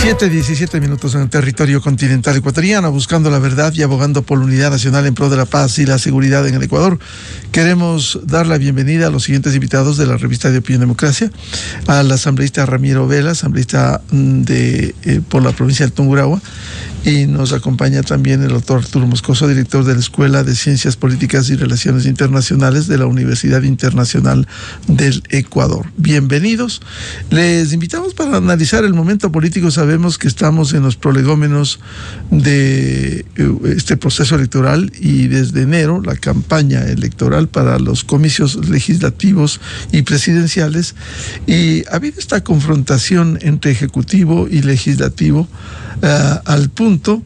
7:17 en el territorio continental ecuatoriano, buscando la verdad y abogando por la unidad nacional en pro de la paz y la seguridad en el Ecuador. Queremos dar la bienvenida a los siguientes invitados de la revista de Opinión Democracia: al asambleísta Ramiro Vela, asambleísta por la provincia del Tungurahua, y nos acompaña también el doctor Arturo Moscoso, director de la Escuela de Ciencias Políticas y Relaciones Internacionales de la Universidad Internacional del Ecuador. Bienvenidos. Les invitamos para analizar el momento político. Sabemos que estamos en los prolegómenos de este proceso electoral y desde enero la campaña electoral para los comicios legislativos y presidenciales, y ha habido esta confrontación entre ejecutivo y legislativo al punto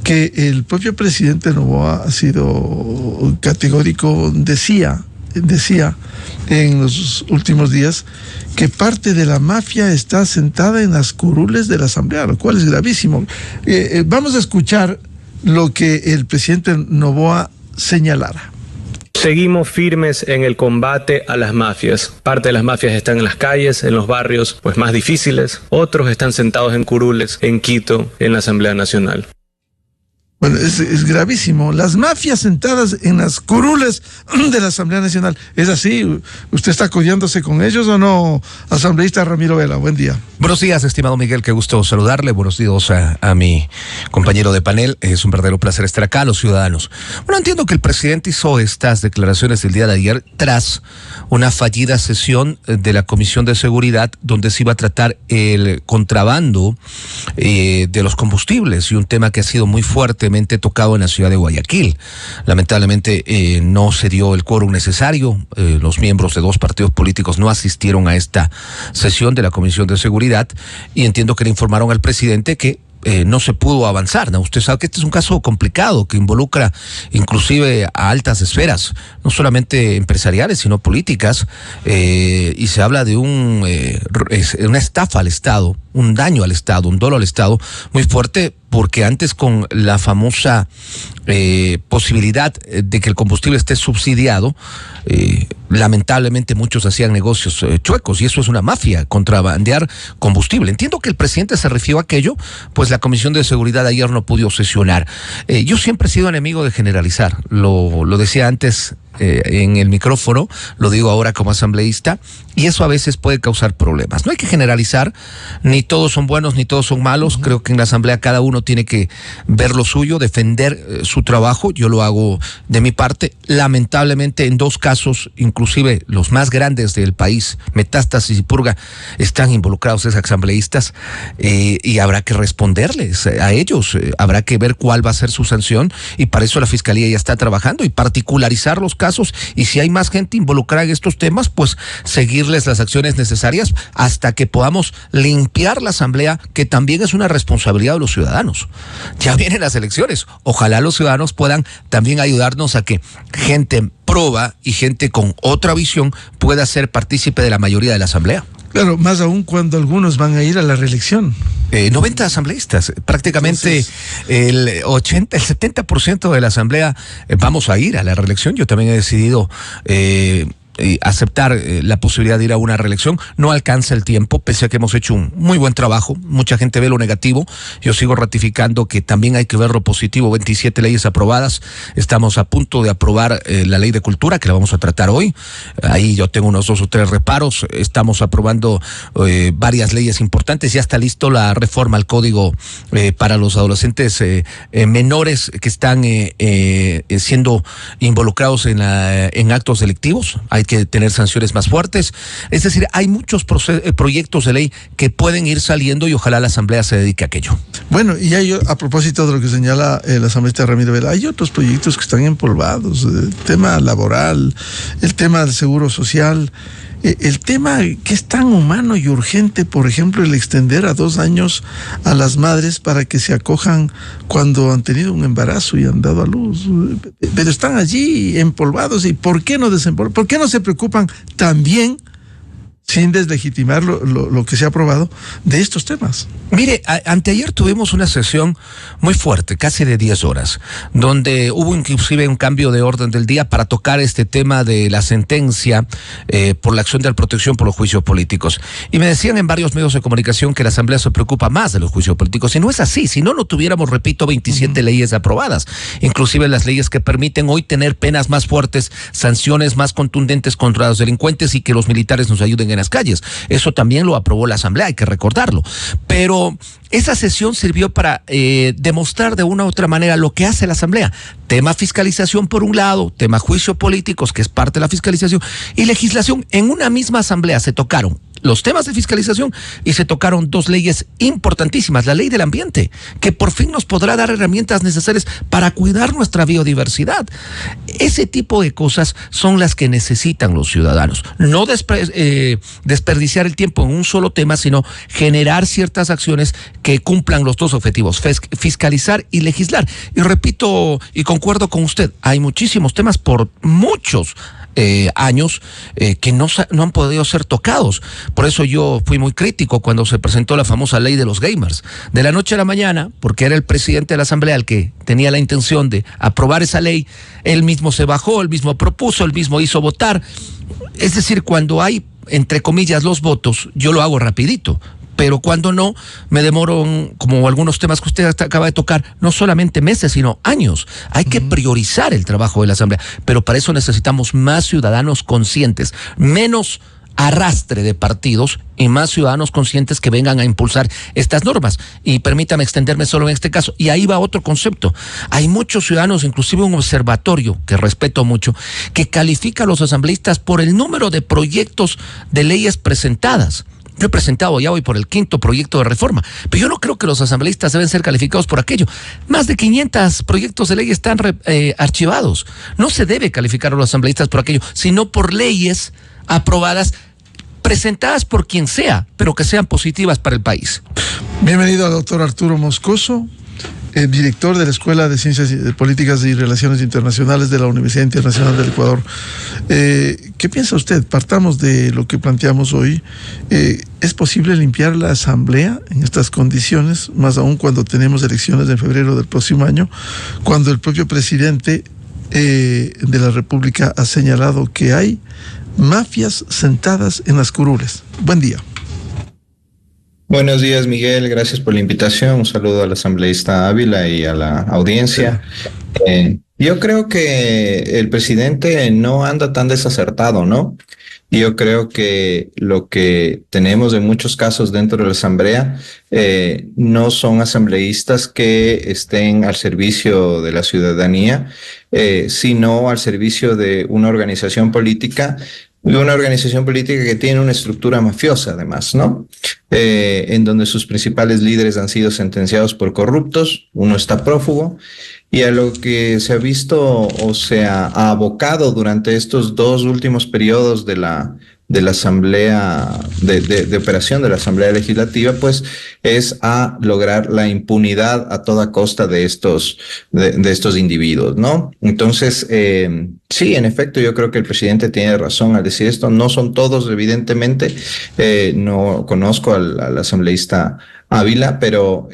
que el propio presidente Noboa ha sido categórico. Decía en los últimos días que parte de la mafia está sentada en las curules de la Asamblea, lo cual es gravísimo. Vamos a escuchar lo que el presidente Noboa señalara. Seguimos firmes en el combate a las mafias. Parte de las mafias están en las calles, en los barrios pues más difíciles. Otros están sentados en curules, en Quito, en la Asamblea Nacional. Bueno, es gravísimo. Las mafias sentadas en las curules de la Asamblea Nacional. ¿Es así? ¿Usted está codiándose con ellos o no, asambleísta Ramiro Vela? Buen día. Buenos días, estimado Miguel, qué gusto saludarle. Buenos días a mi compañero de panel. Es un verdadero placer estar acá, los ciudadanos. Bueno, entiendo que el presidente hizo estas declaraciones el día de ayer tras una fallida sesión de la Comisión de Seguridad, donde se iba a tratar el contrabando de los combustibles, y un tema que ha sido muy fuertemente tocado en la ciudad de Guayaquil. Lamentablemente no se dio el quórum necesario. Los miembros de dos partidos políticos no asistieron a esta sesión de la Comisión de Seguridad, y entiendo que le informaron al presidente que no se pudo avanzar, ¿no? Usted sabe que este es un caso complicado que involucra inclusive a altas esferas, no solamente empresariales, sino políticas, y se habla de una estafa al Estado, un daño al Estado, un dolo al Estado muy fuerte, porque antes, con la famosa posibilidad de que el combustible esté subsidiado, lamentablemente muchos hacían negocios chuecos, y eso es una mafia, contrabandear combustible. Entiendo que el presidente se refirió a aquello, pues la Comisión de Seguridad ayer no pudo sesionar. Yo siempre he sido enemigo de generalizar, lo decía antes en el micrófono, lo digo ahora como asambleísta, y eso a veces puede causar problemas. No hay que generalizar, ni todos son buenos ni todos son malos. Creo que en la asamblea cada uno tiene que ver lo suyo, defender su trabajo. Yo lo hago de mi parte. Lamentablemente en dos casos, inclusive los más grandes del país, Metástasis y Purga, están involucrados esos asambleístas, y habrá que responderles a ellos, habrá que ver cuál va a ser su sanción, y para eso la Fiscalía ya está trabajando, y particularizar los casos, y si hay más gente involucrada en estos temas, pues seguirles las acciones necesarias hasta que podamos limpiar la asamblea, que también es una responsabilidad de los ciudadanos. Ya vienen las elecciones, ojalá los ciudadanos puedan también ayudarnos a que gente proba y gente con otra visión pueda ser partícipe de la mayoría de la asamblea. Claro, más aún cuando algunos van a ir a la reelección. 90 asambleístas, prácticamente. Entonces, el 70% de la asamblea vamos a ir a la reelección. Yo también he decidido aceptar la posibilidad de ir a una reelección. No alcanza el tiempo, pese a que hemos hecho un muy buen trabajo. Mucha gente ve lo negativo. Yo sigo ratificando que también hay que ver lo positivo. 27 leyes aprobadas. Estamos a punto de aprobar la ley de cultura, que la vamos a tratar hoy. Ahí yo tengo unos 2 o 3 reparos. Estamos aprobando varias leyes importantes. Ya está listo la reforma al código para los adolescentes menores que están siendo involucrados en actos delictivos. Hay que tener sanciones más fuertes. Es decir, hay muchos proyectos de ley que pueden ir saliendo, y ojalá la asamblea se dedique a aquello. Bueno, y hay, a propósito de lo que señala el asambleísta Ramiro Vela, hay otros proyectos que están empolvados: el tema laboral, el tema del seguro social, el tema que es tan humano y urgente, por ejemplo, el extender a 2 años a las madres para que se acojan cuando han tenido un embarazo y han dado a luz. Pero están allí empolvados. ¿Y por qué no desempolvan? ¿Por qué no se preocupan también sin deslegitimar lo que se ha aprobado de estos temas. Mire, anteayer tuvimos una sesión muy fuerte, casi de 10 horas, donde hubo inclusive un cambio de orden del día para tocar este tema de la sentencia por la acción de protección por los juicios políticos. Y me decían en varios medios de comunicación que la Asamblea se preocupa más de los juicios políticos. Y no es así, si no, no tuviéramos, repito, 27 leyes aprobadas, inclusive las leyes que permiten hoy tener penas más fuertes, sanciones más contundentes contra los delincuentes y que los militares nos ayuden en las calles. Eso también lo aprobó la Asamblea, hay que recordarlo. Pero esa sesión sirvió para demostrar de una u otra manera lo que hace la Asamblea. Tema fiscalización por un lado, tema juicios políticos, que es parte de la fiscalización, y legislación. En una misma Asamblea se tocaron los temas de fiscalización y se tocaron dos leyes importantísimas. La ley del ambiente, que por fin nos podrá dar herramientas necesarias para cuidar nuestra biodiversidad. Ese tipo de cosas son las que necesitan los ciudadanos. No desperdiciar el tiempo en un solo tema, sino generar ciertas acciones que cumplan los dos objetivos, fiscalizar y legislar. Y repito, y concuerdo con usted, hay muchísimos temas por muchos años que no han podido ser tocados. Por eso yo fui muy crítico cuando se presentó la famosa ley de los gamers. De la noche a la mañana, porque era el presidente de la Asamblea el que tenía la intención de aprobar esa ley, él mismo se bajó, él mismo propuso, él mismo hizo votar. Es decir, cuando hay, entre comillas, los votos, yo lo hago rapidito. Pero cuando no, me demoro, como algunos temas que usted acaba de tocar, no solamente meses, sino años. Hay que priorizar el trabajo de la Asamblea, pero para eso necesitamos más ciudadanos conscientes, menos arrastre de partidos y más ciudadanos conscientes que vengan a impulsar estas normas. Y permítame extenderme solo en este caso. Y ahí va otro concepto. Hay muchos ciudadanos, inclusive un observatorio que respeto mucho, que califica a los asambleístas por el número de proyectos de leyes presentadas. Yo he presentado, ya voy por el 5º proyecto de reforma, pero yo no creo que los asambleístas deben ser calificados por aquello. Más de 500 proyectos de ley están archivados. No se debe calificar a los asambleístas por aquello, sino por leyes aprobadas, presentadas por quien sea, pero que sean positivas para el país. Bienvenido al doctor Arturo Moscoso, director de la Escuela de Ciencias Políticas y Relaciones Internacionales de la Universidad Internacional del Ecuador. ¿Qué piensa usted? Partamos de lo que planteamos hoy. ¿Es posible limpiar la Asamblea en estas condiciones, más aún cuando tenemos elecciones en febrero del próximo año, cuando el propio presidente de la República ha señalado que hay mafias sentadas en las curules? Buen día. Buenos días, Miguel. Gracias por la invitación. Un saludo al asambleísta Ávila y a la audiencia. Yo creo que el presidente no anda tan desacertado, ¿no? Yo creo que lo que tenemos en muchos casos dentro de la asamblea no son asambleístas que estén al servicio de la ciudadanía, sino al servicio de una organización política que tiene una estructura mafiosa, además, ¿no? En donde sus principales líderes han sido sentenciados por corruptos, uno está prófugo, y a lo que se ha visto o se ha abocado durante estos dos últimos periodos de la asamblea, de operación de la asamblea legislativa, pues es a lograr la impunidad a toda costa de estos individuos, ¿no? Entonces, sí, en efecto, yo creo que el presidente tiene razón al decir esto. No son todos, evidentemente. No conozco al asambleísta Ávila, pero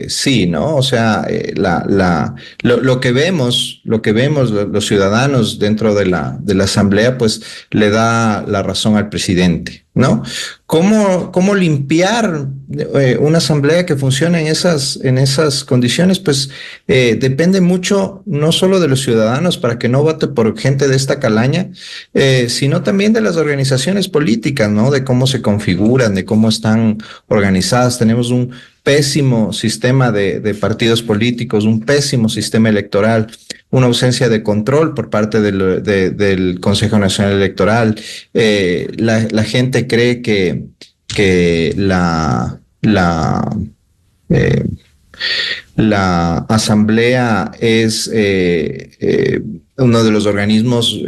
sí, ¿no? O sea, lo que vemos los ciudadanos dentro de la asamblea, pues le da la razón al presidente, ¿no? ¿Cómo limpiar una asamblea que funcione en esas condiciones? Pues depende mucho no solo de los ciudadanos para que no vote por gente de esta calaña, sino también de las organizaciones políticas, ¿no? De cómo se configuran, de cómo están organizadas. Tenemos un pésimo sistema de partidos políticos, un pésimo sistema electoral, una ausencia de control por parte del Consejo Nacional Electoral. La gente cree que la asamblea es uno de los organismos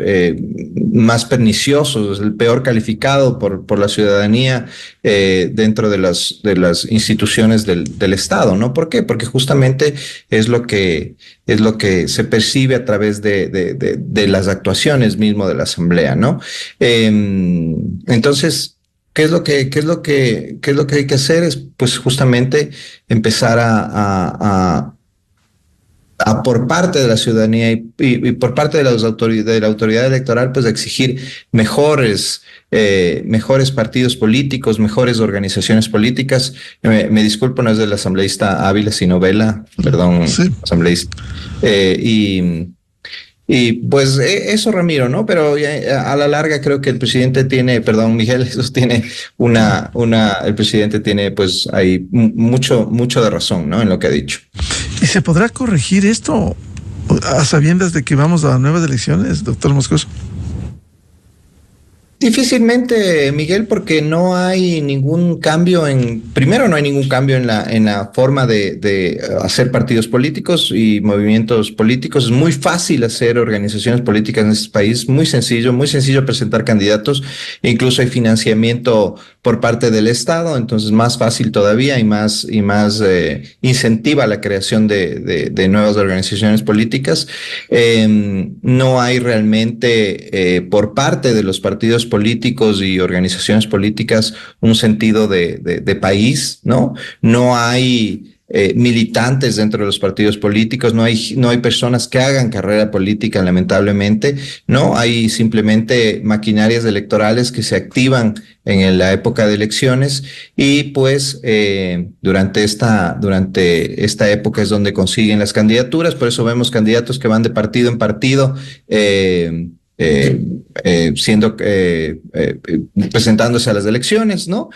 más perniciosos, el peor calificado por la ciudadanía dentro de las instituciones del Estado, ¿no? ¿Por qué? Porque justamente es lo que se percibe a través de las actuaciones mismo de la asamblea, ¿no? Entonces, ¿Qué es lo que hay que hacer? Es pues justamente empezar a por parte de la ciudadanía y por parte de de la autoridad electoral, pues exigir mejores partidos políticos, mejores organizaciones políticas. Me disculpo, no es del asambleísta Ávila, sino Vela, perdón, sí. Asambleísta. Y pues eso, Ramiro, ¿no? Pero a la larga creo que el presidente tiene, perdón, Miguel, eso tiene el presidente tiene pues ahí mucho de razón, ¿no? En lo que ha dicho. ¿Y se podrá corregir esto a sabiendas de que vamos a nuevas elecciones, doctor Moscoso? Difícilmente, Miguel, porque no hay ningún cambio primero no hay ningún cambio en la forma de hacer partidos políticos y movimientos políticos. Es muy fácil hacer organizaciones políticas en este país, muy sencillo presentar candidatos, e incluso hay financiamiento por parte del Estado, entonces más fácil todavía y más incentiva la creación de nuevas organizaciones políticas. No hay realmente por parte de los partidos políticos y organizaciones políticas un sentido de país, ¿no? No hay militantes dentro de los partidos políticos, no hay personas que hagan carrera política, lamentablemente, ¿no? Hay simplemente maquinarias electorales que se activan en la época de elecciones y pues durante esta época es donde consiguen las candidaturas. Por eso vemos candidatos que van de partido en partido, presentándose a las elecciones, ¿no?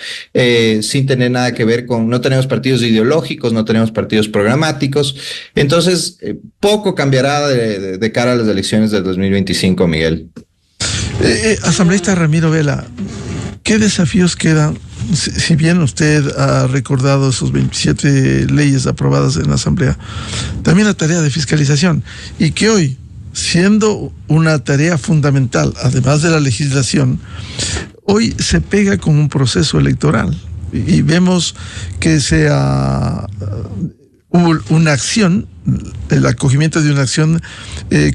Sin tener nada que ver no tenemos partidos ideológicos, no tenemos partidos programáticos. Entonces, poco cambiará de cara a las elecciones del 2025, Miguel. Asambleísta Ramiro Vela, ¿qué desafíos quedan? Si bien usted ha recordado esos 27 leyes aprobadas en la Asamblea, también la tarea de fiscalización, y que hoy, siendo una tarea fundamental, además de la legislación, hoy se pega con un proceso electoral y vemos que hubo una acción, el acogimiento de una acción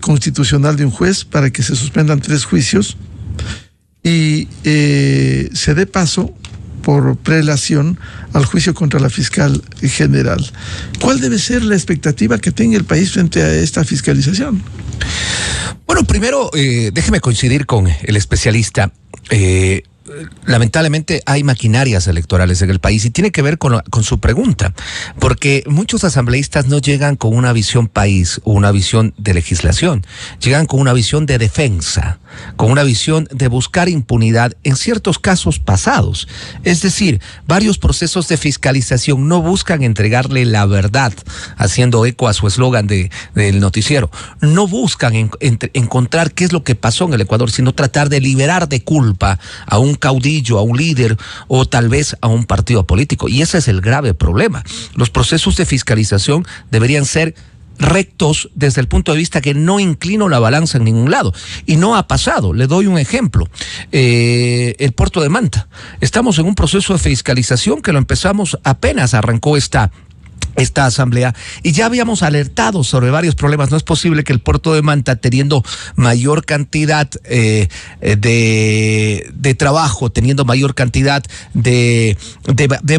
constitucional de un juez para que se suspendan 3 juicios y se dé paso por prelación al juicio contra la fiscal general. ¿Cuál debe ser la expectativa que tenga el país frente a esta fiscalización? Bueno, primero, déjeme coincidir con el especialista. Lamentablemente hay maquinarias electorales en el país y tiene que ver con su pregunta, porque muchos asambleístas no llegan con una visión país o una visión de legislación, llegan con una visión de defensa, con una visión de buscar impunidad en ciertos casos pasados. Es decir, varios procesos de fiscalización no buscan entregarle la verdad, haciendo eco a su eslogan del noticiero. No buscan encontrar qué es lo que pasó en el Ecuador, sino tratar de liberar de culpa a un caudillo, a un líder o tal vez a un partido político. Y ese es el grave problema. Los procesos de fiscalización deberían ser rectos desde el punto de vista que no inclino la balanza en ningún lado. Y no ha pasado. Le doy un ejemplo. El puerto de Manta. Estamos en un proceso de fiscalización que lo empezamos apenas arrancó esta asamblea y ya habíamos alertado sobre varios problemas. No es posible que el puerto de Manta, teniendo mayor cantidad de trabajo, teniendo mayor cantidad de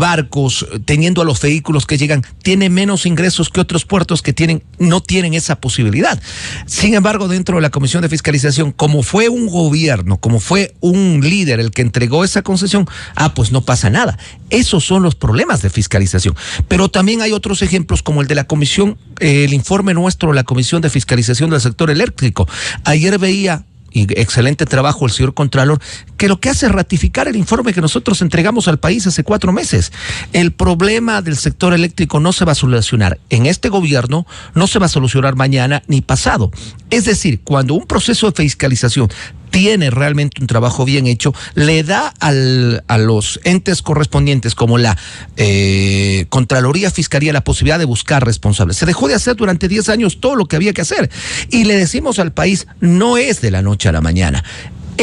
barcos, teniendo a los vehículos que llegan, tiene menos ingresos que otros puertos que no tienen esa posibilidad. Sin embargo, dentro de la Comisión de Fiscalización, como fue un gobierno, como fue un líder el que entregó esa concesión, pues no pasa nada. Esos son los problemas de fiscalización. Pero también hay otros ejemplos como el de la comisión, el informe nuestro de la Comisión de Fiscalización del Sector Eléctrico. Ayer veía, y excelente trabajo el señor Contralor, que lo que hace es ratificar el informe que nosotros entregamos al país hace 4 meses. El problema del sector eléctrico no se va a solucionar en este gobierno, no se va a solucionar mañana ni pasado. Es decir, cuando un proceso de fiscalización tiene realmente un trabajo bien hecho, le da a los entes correspondientes como la Contraloría, Fiscalía, la posibilidad de buscar responsables. Se dejó de hacer durante 10 años todo lo que había que hacer y le decimos al país, no es de la noche a la mañana.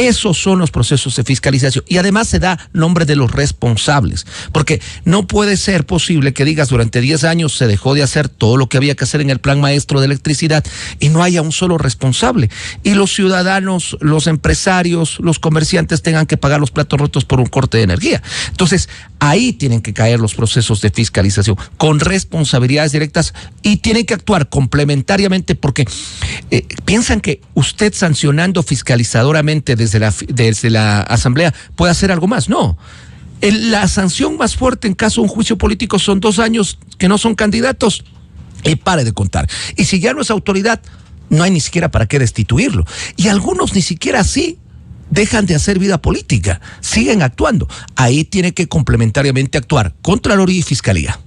Esos son los procesos de fiscalización. Y además se da nombre de los responsables, porque no puede ser posible que digas durante 10 años se dejó de hacer todo lo que había que hacer en el plan maestro de electricidad y no haya un solo responsable. Y los ciudadanos, los empresarios, los comerciantes tengan que pagar los platos rotos por un corte de energía. Entonces, ahí tienen que caer los procesos de fiscalización con responsabilidades directas y tienen que actuar complementariamente porque piensan que usted sancionando fiscalizadoramente desde la Asamblea puede hacer algo más. No. La sanción más fuerte en caso de un juicio político son 2 años que no son candidatos y pare de contar. Y si ya no es autoridad, no hay ni siquiera para qué destituirlo. Y algunos ni siquiera así dejan de hacer vida política, siguen actuando. Ahí tiene que complementariamente actuar Contraloría y Fiscalía.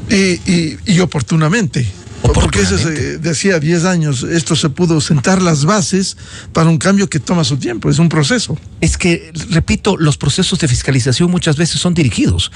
Y oportunamente. Porque eso se decía 10 años, esto se pudo sentar las bases para un cambio que toma su tiempo, es un proceso. Es que, repito, los procesos de fiscalización muchas veces son dirigidos.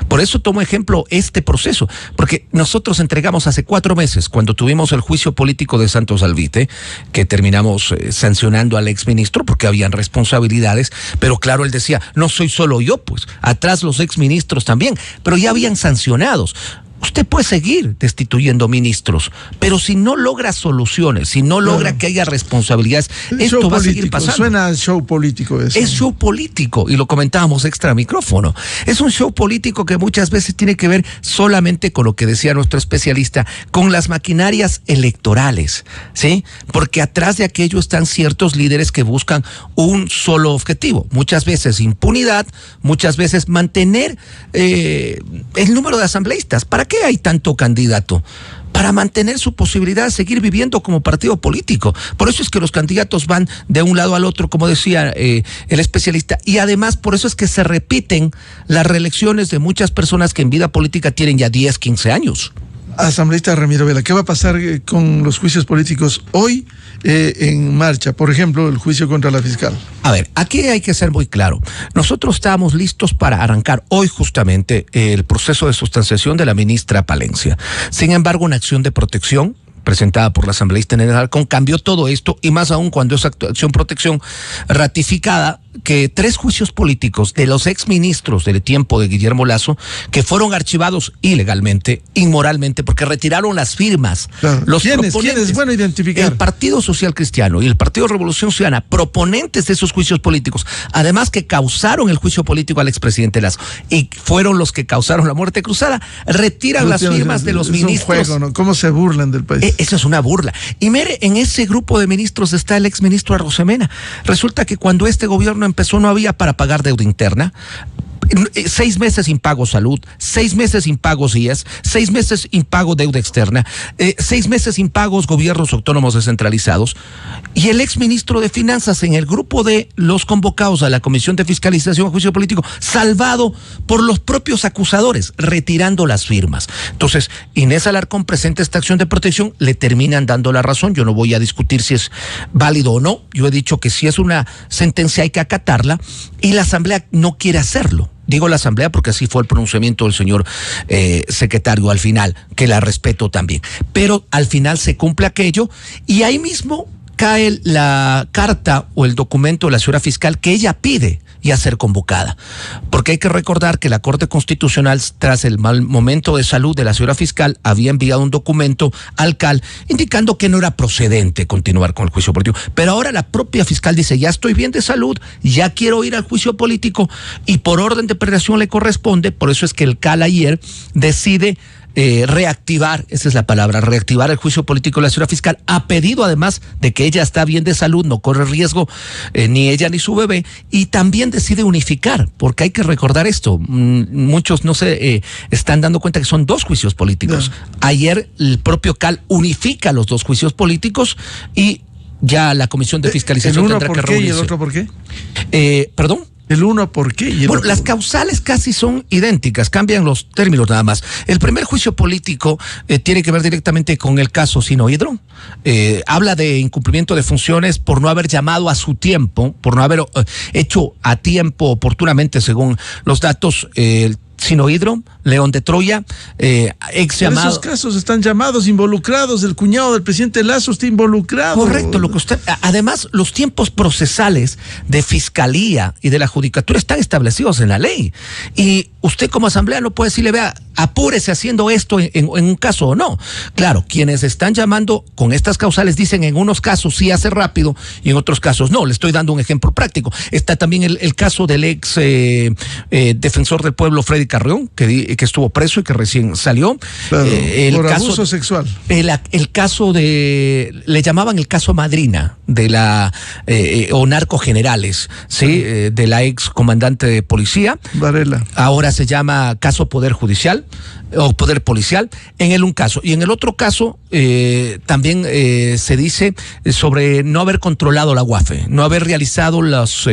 Por eso tomo ejemplo este proceso, porque nosotros entregamos hace 4 meses, cuando tuvimos el juicio político de Santos Alvite, que terminamos sancionando al exministro porque habían responsabilidades, pero claro, él decía, no soy solo yo, pues, atrás los exministros también, pero ya habían sancionados. Usted puede seguir destituyendo ministros, pero si no logra soluciones, si no logra que haya responsabilidades, esto va a seguir pasando. Suena a show político eso. Es show político, y lo comentábamos extra micrófono. Es un show político que muchas veces tiene que ver solamente con lo que decía nuestro especialista, con las maquinarias electorales, ¿sí? Porque atrás de aquello están ciertos líderes que buscan un solo objetivo. Muchas veces impunidad, muchas veces mantener el número de asambleístas. ¿Para qué hay tanto candidato? Para mantener su posibilidad de seguir viviendo como partido político. Por eso es que los candidatos van de un lado al otro, como decía el especialista, y además por eso es que se repiten las reelecciones de muchas personas que en vida política tienen ya 10, 15 años. Asambleísta Ramiro Vela, ¿qué va a pasar con los juicios políticos hoy en marcha? Por ejemplo, el juicio contra la fiscal. A ver, aquí hay que ser muy claro. Nosotros estábamos listos para arrancar hoy justamente el proceso de sustanciación de la ministra Palencia. Sin embargo, una acción de protección presentada por la asambleísta Nenet Alarcón cambió todo esto, y más aún cuando esa acción protección ratificada que 3 juicios políticos de los exministros del tiempo de Guillermo Lasso, que fueron archivados ilegalmente, inmoralmente, porque retiraron las firmas. Claro. ¿Quién es bueno identificar? El Partido Social Cristiano y el Partido Revolución Ciudadana, proponentes de esos juicios políticos, además que causaron el juicio político al expresidente Lasso y fueron los que causaron la muerte cruzada, retiran las firmas de los ministros. Es un juego, ¿no? ¿Cómo se burlan del país? Eso es una burla. Y mire, en ese grupo de ministros está el exministro Arosemena. Resulta que cuando este gobierno empezó no había para pagar deuda interna. 6 meses impago salud, 6 meses impagos IES, 6 meses impago deuda externa, 6 meses impagos gobiernos autónomos descentralizados. Y el exministro de Finanzas, en el grupo de los convocados a la Comisión de Fiscalización a Juicio Político, salvado por los propios acusadores, retirando las firmas. Entonces, Inés Alarcón presenta esta acción de protección, le terminan dando la razón. Yo no voy a discutir si es válido o no. Yo he dicho que si es una sentencia hay que acatarla, y la Asamblea no quiere hacerlo. Digo la Asamblea porque así fue el pronunciamiento del señor secretario al final, que la respeto también. Pero al final se cumple aquello, y ahí mismo cae la carta o el documento de la señora fiscal que ella pide ya ser convocada. Porque hay que recordar que la Corte Constitucional, tras el mal momento de salud de la señora fiscal, había enviado un documento al CAL indicando que no era procedente continuar con el juicio político. Pero ahora la propia fiscal dice, ya estoy bien de salud, ya quiero ir al juicio político, y por orden de prelación le corresponde. Por eso es que el CAL ayer decide reactivar, esa es la palabra, reactivar el juicio político de la señora fiscal, a pedido además de que ella está bien de salud, no corre riesgo ni ella ni su bebé, y también decide unificar, porque hay que recordar esto, muchos no se están dando cuenta que son 2 juicios políticos. Ayer el propio CAL unifica los 2 juicios políticos, y ya la Comisión de Fiscalización tendrá que reunirse. ¿Y el otro por qué? ¿Perdón? El uno, ¿por qué? Bueno, las causales casi son idénticas, cambian los términos nada más. El primer juicio político tiene que ver directamente con el caso Sinohydro. Habla de incumplimiento de funciones por no haber llamado a su tiempo, por no haber hecho a tiempo, oportunamente, según los datos, el Sinohidro, León de Troya, ex llamado. Esos casos están llamados, involucrados, el cuñado del presidente Lazo está involucrado. Correcto, lo que usted. Además, los tiempos procesales de fiscalía y de la judicatura están establecidos en la ley. Y usted como asamblea no puede decirle, vea, apúrese haciendo esto en un caso o no. Claro, quienes están llamando con estas causales dicen en unos casos sí hace rápido y en otros casos no. Le estoy dando un ejemplo práctico. Está también el caso del ex defensor del pueblo, Freddy Carrión, que estuvo preso y que recién salió. Claro, por abuso sexual. El caso le llamaban el caso Madrina de la o narcogenerales, ¿sí? De la ex comandante de policía. Varela. Ahora se llama caso Poder Judicial o Poder Policial, en un caso. Y en el otro caso también se dice sobre no haber controlado la UAFE, no haber realizado los...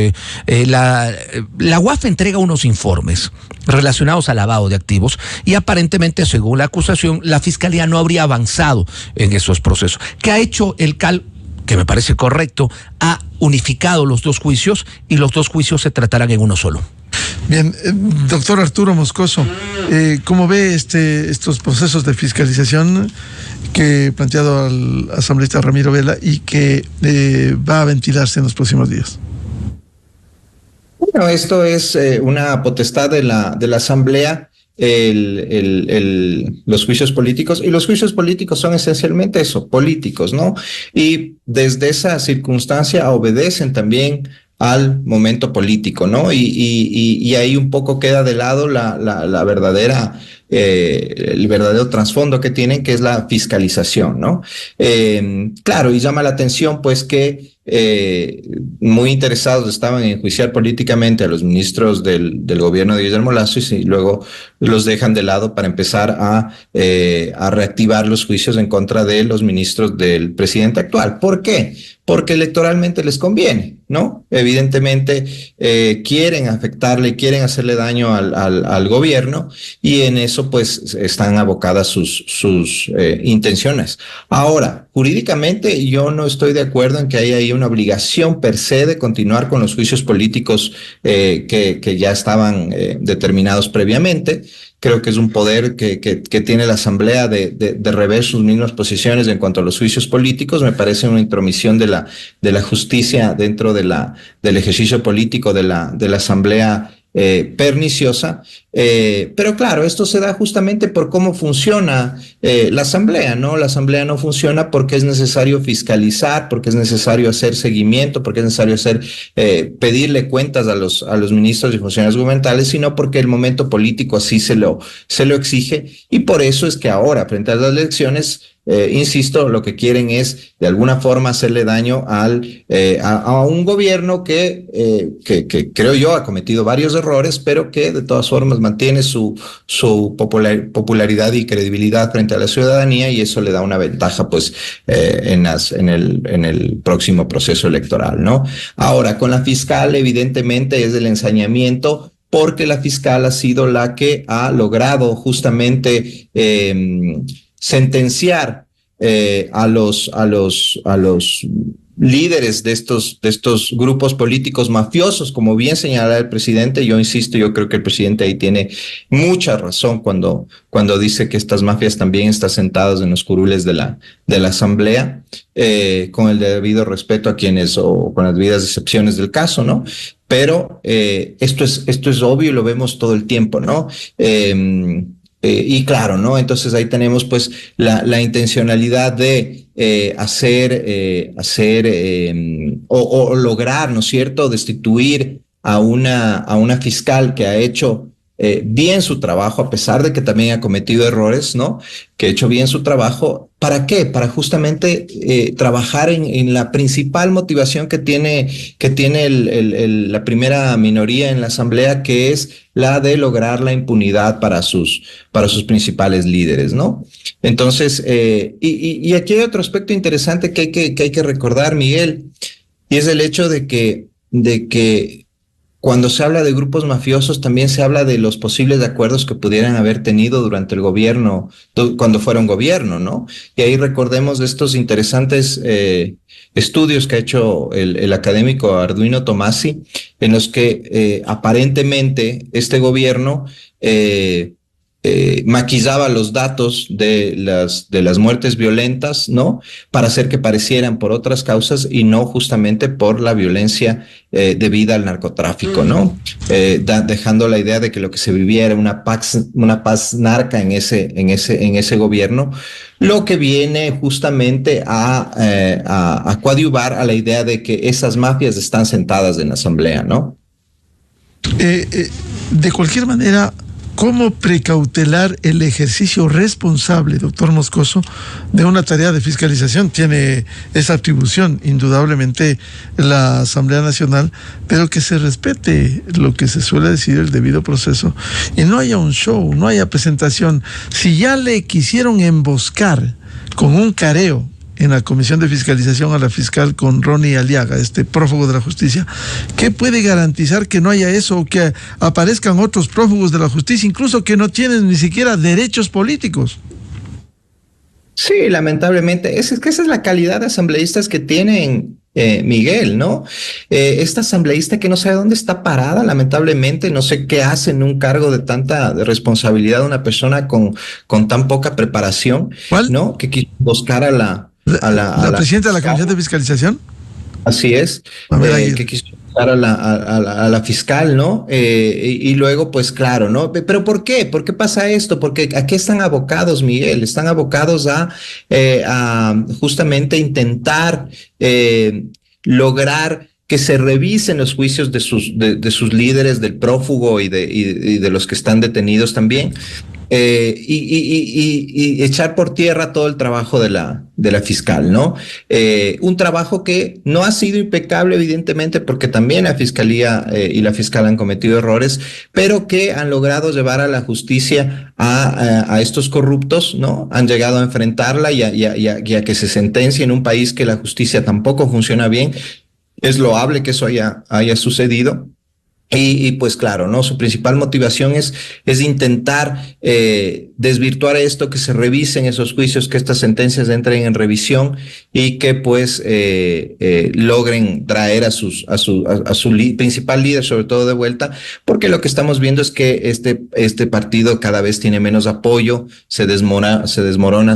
la UAFE entrega unos informes relacionados al lavado de activos y aparentemente, según la acusación, la Fiscalía no habría avanzado en esos procesos. ¿Qué ha hecho el CAL? Que me parece correcto, ha unificado los dos juicios y los dos juicios se tratarán en uno solo. Bien, doctor Arturo Moscoso, ¿cómo ve estos procesos de fiscalización que ha planteado al asambleísta Ramiro Vela y que va a ventilarse en los próximos días? Bueno, esto es una potestad de la asamblea. Los juicios políticos, y los juicios políticos son esencialmente eso, políticos, ¿no? Y desde esa circunstancia obedecen también al momento político, ¿no? Y ahí un poco queda de lado la verdadera, el verdadero trasfondo que tienen, que es la fiscalización, ¿no? Claro, y llama la atención, pues, que muy interesados estaban en enjuiciar políticamente a los ministros del gobierno de Guillermo Lazo y luego los dejan de lado para empezar a reactivar los juicios en contra de los ministros del presidente actual. ¿Por qué? Porque electoralmente les conviene, ¿no? Evidentemente quieren afectarle, quieren hacerle daño al gobierno y en eso pues están abocadas sus intenciones. Ahora, jurídicamente yo no estoy de acuerdo en que haya ahí una obligación per se de continuar con los juicios políticos que ya estaban determinados previamente. Creo que es un poder que tiene la Asamblea de rever sus mismas posiciones en cuanto a los juicios políticos. Me parece una intromisión de la justicia dentro del ejercicio político de la Asamblea perniciosa, pero claro, esto se da justamente por cómo funciona la Asamblea, ¿no? La Asamblea no funciona porque es necesario fiscalizar, porque es necesario hacer seguimiento, porque es necesario pedirle cuentas a los ministros y funcionarios gubernamentales, sino porque el momento político así se lo exige, y por eso es que ahora, frente a las elecciones, insisto, lo que quieren es de alguna forma hacerle daño a un gobierno que creo yo ha cometido varios errores, pero que de todas formas mantiene su popularidad y credibilidad frente a la ciudadanía, y eso le da una ventaja pues en el próximo proceso electoral, ¿no? Ahora, con la fiscal evidentemente es el ensañamiento, porque la fiscal ha sido la que ha logrado justamente sentenciar a los líderes de estos grupos políticos mafiosos, como bien señala el presidente. Yo insisto, yo creo que el presidente ahí tiene mucha razón cuando dice que estas mafias también están sentadas en los curules de la Asamblea, con el debido respeto a quienes, o con las debidas excepciones del caso, ¿no? Pero esto es obvio y lo vemos todo el tiempo, ¿no? Y claro, ¿no? Entonces ahí tenemos pues la intencionalidad de hacer o lograr, ¿no es cierto?, destituir a una fiscal que ha hecho bien su trabajo, a pesar de que también ha cometido errores, ¿no? Que ha hecho bien su trabajo. ¿Para qué? Para justamente trabajar en la principal motivación que tiene la primera minoría en la Asamblea, que es la de lograr la impunidad para sus principales líderes, ¿no? Entonces, y aquí hay otro aspecto interesante que hay que recordar, Miguel, y es el hecho de que cuando se habla de grupos mafiosos, también se habla de los posibles acuerdos que pudieran haber tenido durante el gobierno, cuando fueron gobierno, ¿no? Y ahí recordemos de estos interesantes estudios que ha hecho el académico Arduino Tomasi, en los que aparentemente este gobierno maquillaba los datos de las muertes violentas, ¿no? Para hacer que parecieran por otras causas y no justamente por la violencia debida al narcotráfico, ¿no? Dejando la idea de que lo que se vivía era una paz narca en ese gobierno, lo que viene justamente a coadyuvar a la idea de que esas mafias están sentadas en la asamblea, ¿no? De cualquier manera, ¿cómo precautelar el ejercicio responsable, doctor Moscoso, de una tarea de fiscalización? Tiene esa atribución, indudablemente, la Asamblea Nacional, pero que se respete lo que se suele decir, el debido proceso, y no haya un show, no haya presentación. Si ya le quisieron emboscar con un careo en la Comisión de Fiscalización a la fiscal con Ronnie Aliaga, este prófugo de la justicia, ¿qué puede garantizar que no haya eso o que aparezcan otros prófugos de la justicia, incluso que no tienen ni siquiera derechos políticos? Sí, lamentablemente. Es que esa es la calidad de asambleístas que tienen, Miguel, ¿no? Esta asambleísta que no sabe dónde está parada, lamentablemente, no sé qué hace en un cargo de tanta responsabilidad una persona con tan poca preparación, ¿Cuál? ¿no? Que quiso buscar a la presidenta de la Comisión de Fiscalización. Así es, que quiso buscar a la fiscal, ¿no? Y luego, pues claro, ¿no? ¿Pero por qué? ¿Por qué pasa esto? Porque ¿a qué están abocados, Miguel? Están abocados a justamente intentar lograr que se revisen los juicios de sus líderes, del prófugo y de los que están detenidos también. Y echar por tierra todo el trabajo de la fiscal, ¿no? Un trabajo que no ha sido impecable, evidentemente, porque también la fiscalía y la fiscal han cometido errores, pero que han logrado llevar a la justicia a estos corruptos, ¿no? Han llegado a enfrentarla y a que se sentencie en un país que la justicia tampoco funciona bien. Es loable que eso haya sucedido. Y pues claro, ¿no? Su principal motivación es intentar desvirtuar esto, que se revisen esos juicios, que estas sentencias entren en revisión y que pues logren traer a su principal líder, sobre todo, de vuelta, porque lo que estamos viendo es que este partido cada vez tiene menos apoyo, se desmorona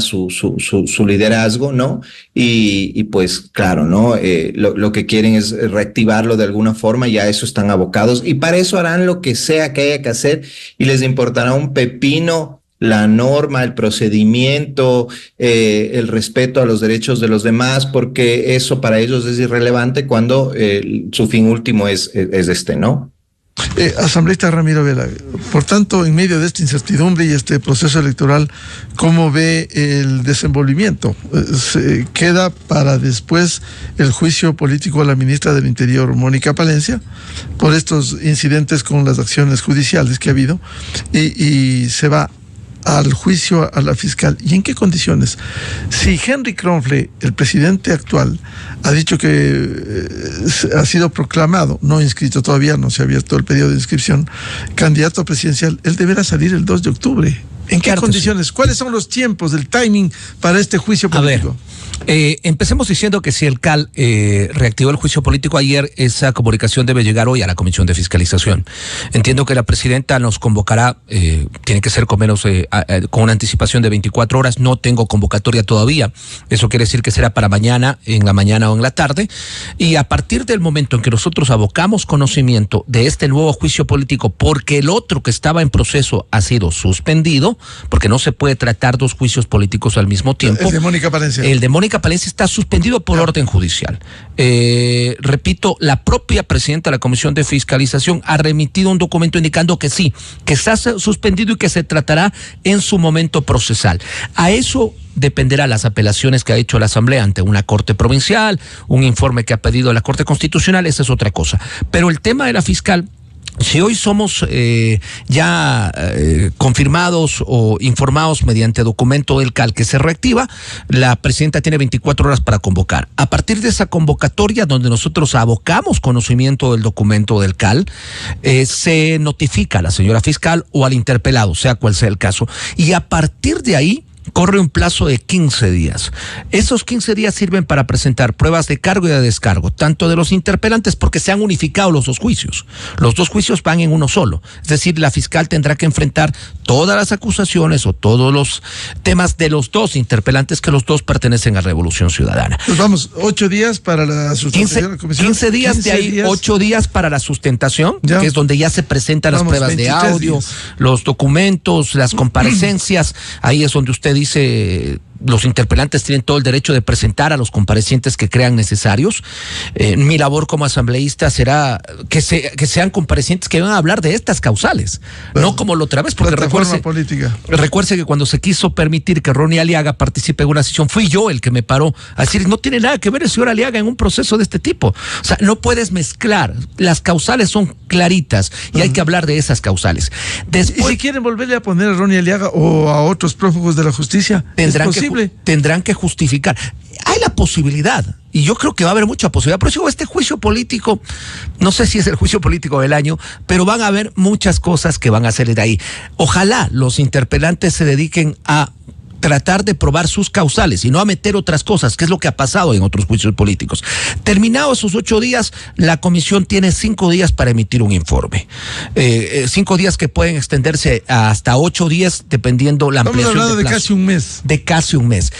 su liderazgo, ¿no? Y pues claro, ¿no? Lo que quieren es reactivarlo de alguna forma, y a eso están abocados. Y para eso harán lo que sea que haya que hacer y les importará un pepino la norma, el procedimiento, el respeto a los derechos de los demás, porque eso para ellos es irrelevante cuando su fin último es ¿no? Asambleísta Ramiro Vela, por tanto, en medio de esta incertidumbre y este proceso electoral, ¿cómo ve el desenvolvimiento? ¿Se queda para después el juicio político a la ministra del Interior, Mónica Palencia, por estos incidentes con las acciones judiciales que ha habido, y se va al juicio a la fiscal? ¿Y en qué condiciones? Si Henry Kronfle, el presidente actual, ha dicho que ha sido proclamado, no inscrito todavía, no se ha abierto el periodo de inscripción, candidato presidencial, él deberá salir el 2 de octubre. ¿En qué condiciones? ¿Cuáles son los tiempos, del timing para este juicio político? Empecemos diciendo que si el CAL reactivó el juicio político ayer, esa comunicación debe llegar hoy a la Comisión de Fiscalización. Entiendo que la presidenta nos convocará, tiene que ser con una anticipación de 24 horas, no tengo convocatoria todavía, eso quiere decir que será para mañana, en la mañana o en la tarde, y a partir del momento en que nosotros abocamos conocimiento de este nuevo juicio político, porque el otro que estaba en proceso ha sido suspendido, porque no se puede tratar dos juicios políticos al mismo tiempo. El de Mónica Palencia. El de Mónica Palencia está suspendido por orden judicial. Repito, la propia presidenta de la Comisión de Fiscalización ha remitido un documento indicando que sí, que está suspendido y que se tratará en su momento procesal. A eso dependerá las apelaciones que ha hecho la Asamblea ante una Corte Provincial, un informe que ha pedido la Corte Constitucional, esa es otra cosa. Pero el tema de la fiscal, si hoy somos confirmados o informados mediante documento del CAL que se reactiva, la presidenta tiene 24 horas para convocar. A partir de esa convocatoria, donde nosotros abocamos conocimiento del documento del CAL, se notifica a la señora fiscal o al interpelado, sea cual sea el caso. Y a partir de ahí corre un plazo de 15 días. Esos 15 días sirven para presentar pruebas de cargo y de descargo, tanto de los interpelantes, porque se han unificado los dos juicios. Los dos juicios van en uno solo. Es decir, la fiscal tendrá que enfrentar todas las acusaciones o todos los temas de los dos interpelantes, que los dos pertenecen a Revolución Ciudadana. Pues vamos, 8 días para la sustentación de la comisión. 15 días, 15 de ahí días. 8 días para la sustentación, ya, que es donde ya se presentan las pruebas de audio, días, los documentos, las comparecencias. Ahí es donde usted dice, los interpelantes tienen todo el derecho de presentar a los comparecientes que crean necesarios. Mi labor como asambleísta será que sean comparecientes que van a hablar de estas causales, bueno, no como la otra vez, porque recuerde que cuando se quiso permitir que Ronnie Aliaga participe en una sesión, fui yo el que me paró a decir, no tiene nada que ver el señor Aliaga en un proceso de este tipo. O sea, no puedes mezclar, las causales son claritas y hay que hablar de esas causales. Después, ¿y si quieren volverle a poner a Ronnie Aliaga o a otros prófugos de la justicia? Tendrán que justificar. Hay la posibilidad, y yo creo que va a haber mucha posibilidad, pero digo, este juicio político, no sé si es el juicio político del año, pero van a haber muchas cosas que van a hacer de ahí. Ojalá los interpelantes se dediquen a tratar de probar sus causales y no a meter otras cosas, que es lo que ha pasado en otros juicios políticos. Terminados esos 8 días, la comisión tiene 5 días para emitir un informe. 5 días que pueden extenderse hasta 8 días, dependiendo la ampliación de plazo. De casi un mes. De casi un mes.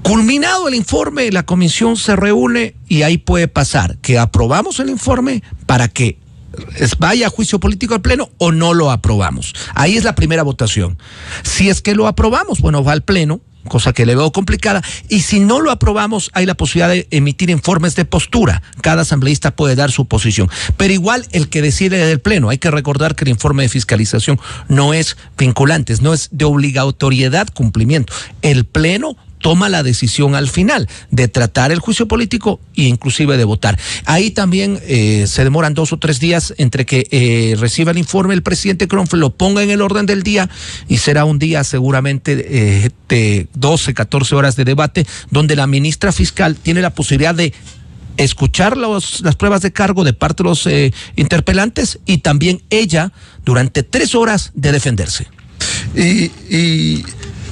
Culminado el informe, la comisión se reúne y ahí puede pasar que aprobamos el informe para que vaya a juicio político al pleno o no lo aprobamos. Ahí es la primera votación. Si es que lo aprobamos, bueno, va al pleno, cosa que le veo complicada, y si no lo aprobamos, hay la posibilidad de emitir informes de postura. Cada asambleísta puede dar su posición, pero igual el que decide del pleno. Hay que recordar que el informe de fiscalización no es vinculante, no es de obligatoriedad cumplimiento. El pleno toma la decisión al final de tratar el juicio político e inclusive de votar. Ahí también se demoran 2 o 3 días entre que reciba el informe el presidente Cronfeld, lo ponga en el orden del día, y será un día seguramente de 12, 14 horas de debate, donde la ministra fiscal tiene la posibilidad de escuchar las pruebas de cargo de parte de los interpelantes, y también ella durante 3 horas de defenderse. Y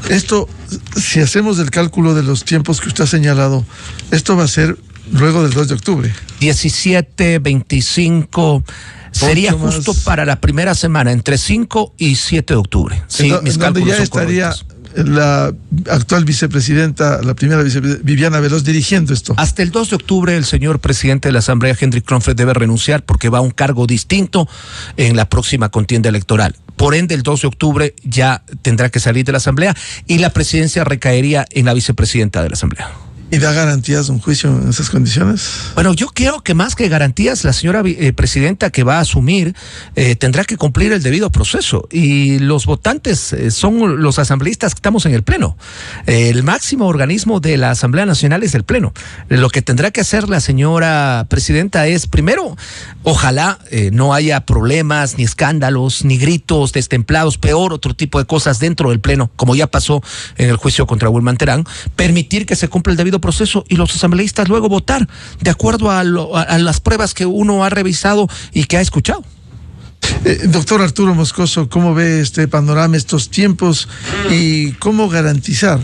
esto, si hacemos el cálculo de los tiempos que usted ha señalado, esto va a ser luego del 2 de octubre. 17, 25, sería justo para la primera semana, entre 5 y 7 de octubre. Sí, mis cálculos ya estaría la actual vicepresidenta, la primera vicepresidenta, Viviana Veloz, dirigiendo esto. Hasta el 2 de octubre el señor presidente de la Asamblea, Hendrik Cronfeld, debe renunciar porque va a un cargo distinto en la próxima contienda electoral. Por ende, el 2 de octubre ya tendrá que salir de la Asamblea y la presidencia recaería en la vicepresidenta de la Asamblea. ¿Y da garantías un juicio en esas condiciones? Bueno, yo creo que más que garantías, la señora presidenta que va a asumir tendrá que cumplir el debido proceso. Y los votantes son los asambleístas que estamos en el Pleno. El máximo organismo de la Asamblea Nacional es el Pleno. Lo que tendrá que hacer la señora presidenta es, primero, ojalá no haya problemas, ni escándalos, ni gritos destemplados, peor, otro tipo de cosas dentro del Pleno, como ya pasó en el juicio contra Wilman Terán, permitir que se cumpla el debido proceso y los asambleístas luego votar de acuerdo a las pruebas que uno ha revisado y que ha escuchado. Doctor Arturo Moscoso, ¿cómo ve este panorama, estos tiempos, y cómo garantizar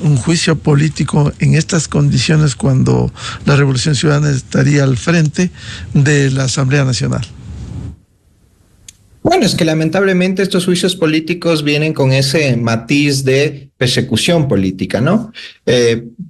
un juicio político en estas condiciones cuando la Revolución Ciudadana estaría al frente de la Asamblea Nacional? Bueno, es que lamentablemente estos juicios políticos vienen con ese matiz de persecución política, ¿no?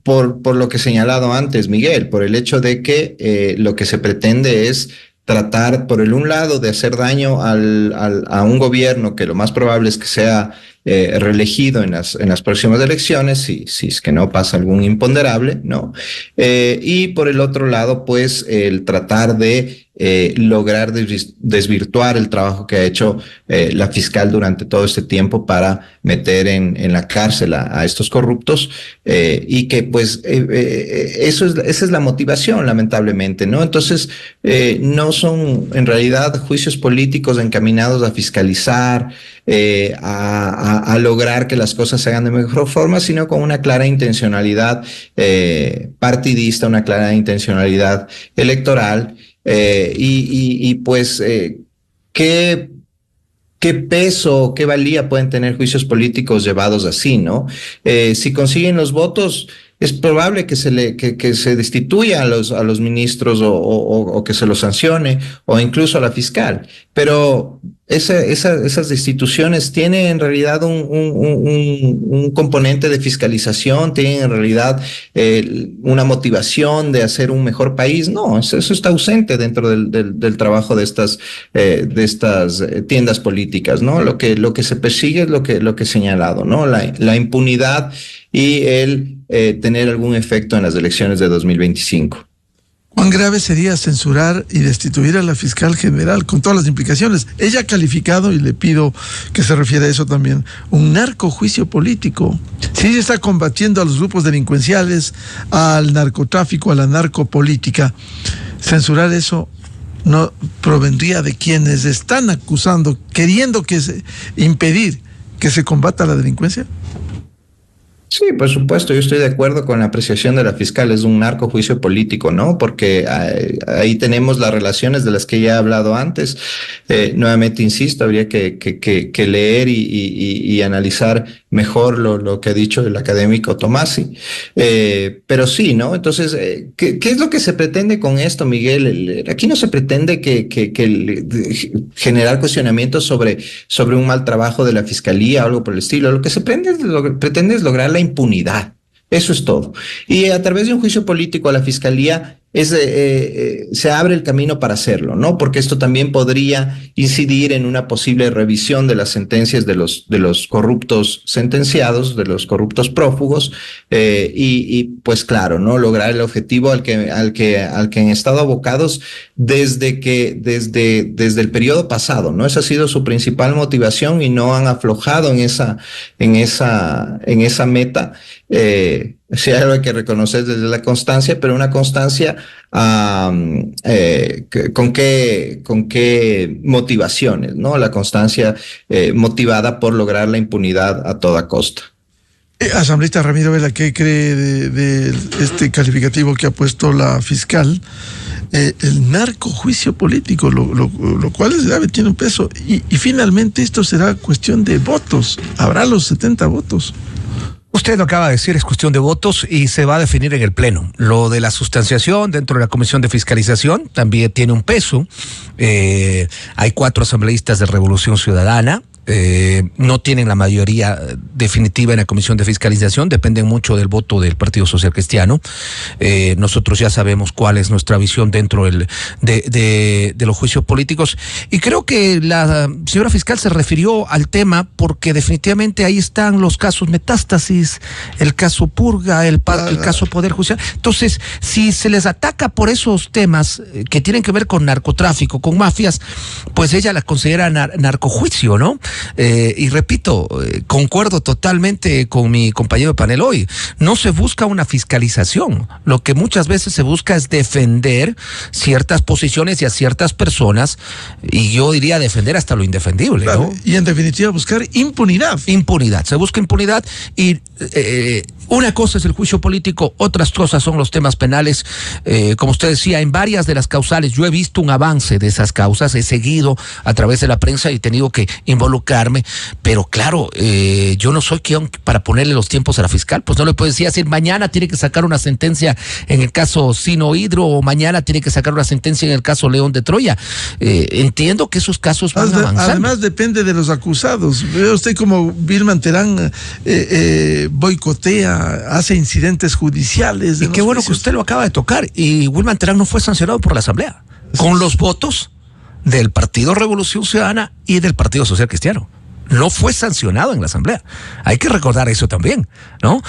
Por lo que he señalado antes, Miguel, por el hecho de que lo que se pretende es tratar, por el un lado, de hacer daño a un gobierno que lo más probable es que sea reelegido en las próximas elecciones, si es que no pasa algún imponderable, ¿no? Y por el otro lado, pues, el tratar de lograr desvirtuar el trabajo que ha hecho la fiscal durante todo este tiempo para meter en la cárcel a estos corruptos, y que pues esa es la motivación, lamentablemente, ¿no? Entonces no son en realidad juicios políticos encaminados a fiscalizar, a lograr que las cosas se hagan de mejor forma, sino con una clara intencionalidad partidista, una clara intencionalidad electoral. Pues, ¿qué qué peso, qué valía pueden tener juicios políticos llevados así, ¿no? Si consiguen los votos, es probable que se destituya a los ministros o que se los sancione, o incluso a la fiscal. Pero esas destituciones tienen en realidad un componente de fiscalización, tienen en realidad una motivación de hacer un mejor país. No, eso está ausente dentro del trabajo de estas tiendas políticas, ¿no? Lo que se persigue es lo que he señalado, ¿no? La impunidad y tener algún efecto en las elecciones de 2025. ¿Cuán grave sería censurar y destituir a la fiscal general con todas las implicaciones? Ella ha calificado, y le pido que se refiera a eso también, un narcojuicio político. Si ella está combatiendo a los grupos delincuenciales, al narcotráfico, a la narcopolítica, censurar eso no provendría de quienes están acusando, queriendo impedir que se combata la delincuencia. Sí, por supuesto, yo estoy de acuerdo con la apreciación de la fiscal, es un narcojuicio político, ¿no? Porque ahí tenemos las relaciones de las que ya he hablado antes. Nuevamente insisto, habría que leer y analizar mejor lo que ha dicho el académico Tomasi. Pero sí, ¿no? Entonces, ¿qué es lo que se pretende con esto, Miguel? Aquí no se pretende generar cuestionamientos sobre un mal trabajo de la fiscalía o algo por el estilo. Lo que se pretende es lograr la impunidad. Eso es todo. Y a través de un juicio político a la fiscalía se abre el camino para hacerlo, ¿no? Porque esto también podría incidir en una posible revisión de las sentencias de los corruptos sentenciados, de los corruptos prófugos, y pues claro, ¿no? Lograr el objetivo al que han estado abocados desde el periodo pasado, ¿no? Esa ha sido su principal motivación y no han aflojado en esa meta. Sí, algo hay que reconocer desde la constancia, pero una constancia con qué motivaciones, ¿no? La constancia motivada por lograr la impunidad a toda costa. Asambleísta Ramiro Vela, ¿qué cree de este calificativo que ha puesto la fiscal? El narcojuicio político, lo cual es grave, tiene un peso. Y finalmente esto será cuestión de votos. Habrá los 70 votos. Usted lo acaba de decir, es cuestión de votos y se va a definir en el Pleno. Lo de la sustanciación dentro de la Comisión de Fiscalización también tiene un peso. Hay 4 asambleístas de Revolución Ciudadana. No tienen la mayoría definitiva en la Comisión de Fiscalización, dependen mucho del voto del Partido Social Cristiano. Nosotros ya sabemos cuál es nuestra visión dentro de los juicios políticos, y creo que la señora fiscal se refirió al tema porque definitivamente ahí están los casos Metástasis, el caso Purga, el caso Poder Judicial. Entonces, si se les ataca por esos temas que tienen que ver con narcotráfico, con mafias, pues ella la considera narcojuicio, ¿no? Y repito, concuerdo totalmente con mi compañero de panel hoy. No se busca una fiscalización. Lo que muchas veces se busca es defender ciertas posiciones y a ciertas personas, y yo diría defender hasta lo indefendible, ¿no? Y en definitiva buscar impunidad. Impunidad, se busca impunidad, y una cosa es el juicio político, otras cosas son los temas penales. Como usted decía, en varias de las causales yo he visto un avance de esas causas, he seguido a través de la prensa y he tenido que involucrarme, pero claro, yo no soy quien para ponerle los tiempos a la fiscal. Pues no le puedo decir mañana tiene que sacar una sentencia en el caso Sino Hidro, o mañana tiene que sacar una sentencia en el caso León de Troya. Entiendo que esos casos van avanzando. Además depende de los acusados. Ve usted como Vilma Terán boicotea, hace incidentes judiciales. Y qué bueno que usted lo acaba de tocar. Y Wilman Terán no fue sancionado por la Asamblea, con los votos del Partido Revolución Ciudadana y del Partido Social Cristiano. No fue sancionado en la Asamblea. Hay que recordar eso también, ¿no?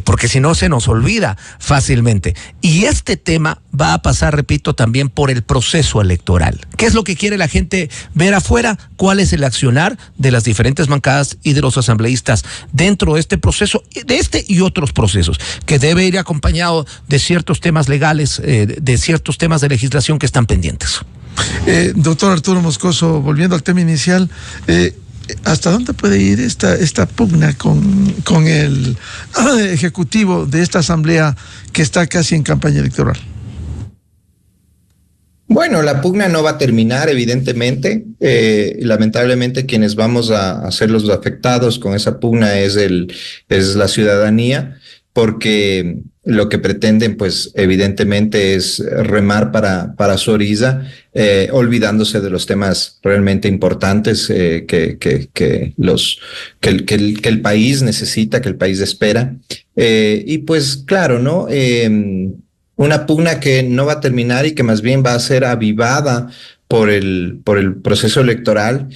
Porque si no se nos olvida fácilmente. Y este tema va a pasar, repito, también por el proceso electoral. ¿Qué es lo que quiere la gente ver afuera? ¿Cuál es el accionar de las diferentes bancadas y de los asambleístas dentro de este proceso, de este y otros procesos, que debe ir acompañado de ciertos temas legales, de ciertos temas de legislación que están pendientes? Doctor Arturo Moscoso, volviendo al tema inicial, ¿hasta dónde puede ir esta pugna con el ejecutivo de esta asamblea que está casi en campaña electoral? Bueno, la pugna no va a terminar, evidentemente. Lamentablemente, quienes vamos a ser los afectados con esa pugna es la ciudadanía, porque lo que pretenden, pues, evidentemente es remar para su orilla, olvidándose de los temas realmente importantes que el país necesita, que el país espera. Y pues, claro, ¿no? Una pugna que no va a terminar y que más bien va a ser avivada por el proceso electoral,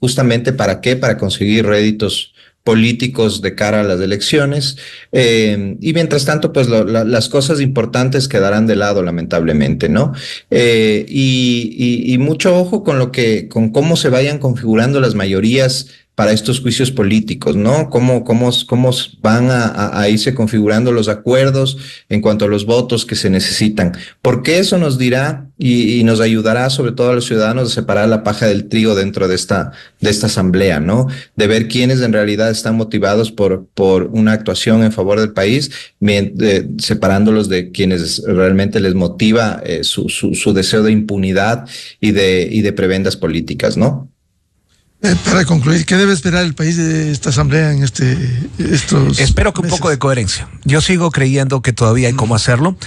justamente ¿para qué? Para conseguir réditos políticos de cara a las elecciones, y mientras tanto, pues las cosas importantes quedarán de lado, lamentablemente, ¿no? Y mucho ojo con cómo se vayan configurando las mayorías para estos juicios políticos, ¿no? Cómo van a irse configurando los acuerdos en cuanto a los votos que se necesitan. Porque eso nos dirá y nos ayudará sobre todo a los ciudadanos a separar la paja del trigo dentro de esta asamblea, ¿no? De ver quiénes en realidad están motivados por una actuación en favor del país, separándolos de quienes realmente les motiva su deseo de impunidad y de prebendas políticas, ¿no? Para concluir, ¿qué debe esperar el país de esta asamblea en estos Espero que meses? un poco de coherencia. Yo sigo creyendo que todavía hay cómo hacerlo.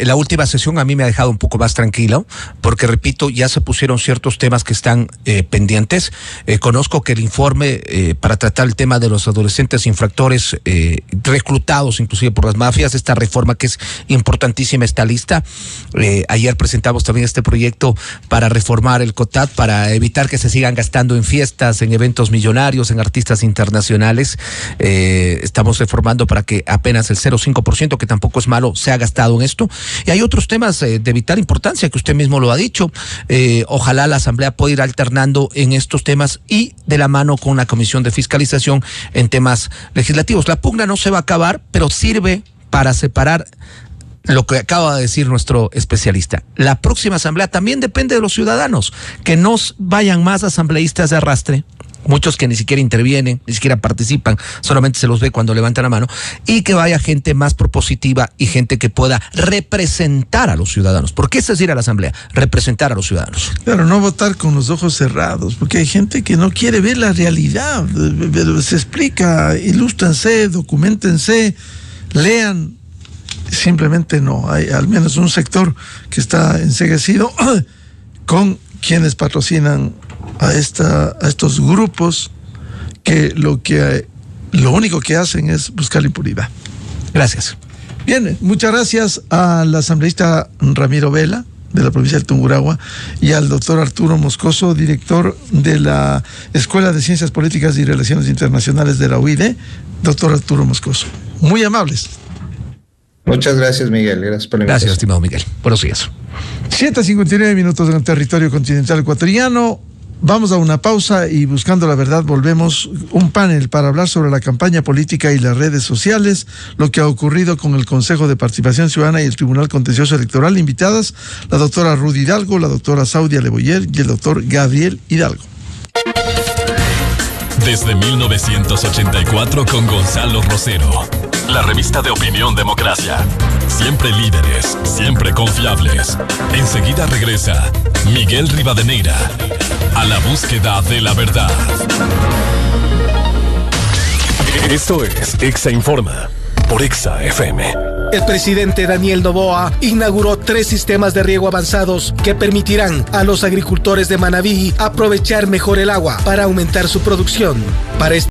La última sesión a mí me ha dejado un poco más tranquilo, porque repito, ya se pusieron ciertos temas que están pendientes. Conozco que el informe para tratar el tema de los adolescentes infractores reclutados inclusive por las mafias, esta reforma que es importantísima está lista. Ayer presentamos también este proyecto para reformar el COTAD, para evitar que se sigan gastando en fiestas, en eventos millonarios, en artistas internacionales. Estamos reformando para que apenas el 0,5%, que tampoco es malo, sea gastado en esto. Y hay otros temas de vital importancia que usted mismo lo ha dicho. Ojalá la Asamblea pueda ir alternando en estos temas y de la mano con la Comisión de Fiscalización en temas legislativos. La pugna no se va a acabar, pero sirve para separar lo que acaba de decir nuestro especialista. La próxima asamblea también depende de los ciudadanos, que no vayan más asambleístas de arrastre, muchos que ni siquiera intervienen, ni siquiera participan, solamente se los ve cuando levantan la mano, y que vaya gente más propositiva y gente que pueda representar a los ciudadanos. ¿Por qué es decir a la asamblea? Representar a los ciudadanos. Claro, no votar con los ojos cerrados, porque hay gente que no quiere ver la realidad. Se explica, ilústrense, documentense, lean. Simplemente no, hay al menos un sector que está enceguecido con quienes patrocinan a estos grupos que lo único que hacen es buscar la impunidad. Gracias. Bien, muchas gracias al asambleísta Ramiro Vela, de la provincia del Tungurahua, y al doctor Arturo Moscoso, director de la Escuela de Ciencias Políticas y Relaciones Internacionales de la UID. Doctor Arturo Moscoso, muy amables. Muchas gracias, Miguel. Gracias por la invitación. Gracias, estimado Miguel. Buenos días. 7:59 minutos en el territorio continental ecuatoriano. Vamos a una pausa y buscando la verdad volvemos un panel para hablar sobre la campaña política y las redes sociales, lo que ha ocurrido con el Consejo de Participación Ciudadana y el Tribunal Contencioso Electoral. Invitadas la doctora Rudy Hidalgo, la doctora Saudia Leboyer y el doctor Gabriel Hidalgo. Desde 1984 con Gonzalo Rosero. La revista de opinión Democracia. Siempre líderes, siempre confiables. Enseguida regresa Miguel Rivadeneira a la búsqueda de la verdad. Esto es Exa Informa por Exa FM. El presidente Daniel Noboa inauguró 3 sistemas de riego avanzados que permitirán a los agricultores de Manabí aprovechar mejor el agua para aumentar su producción. Para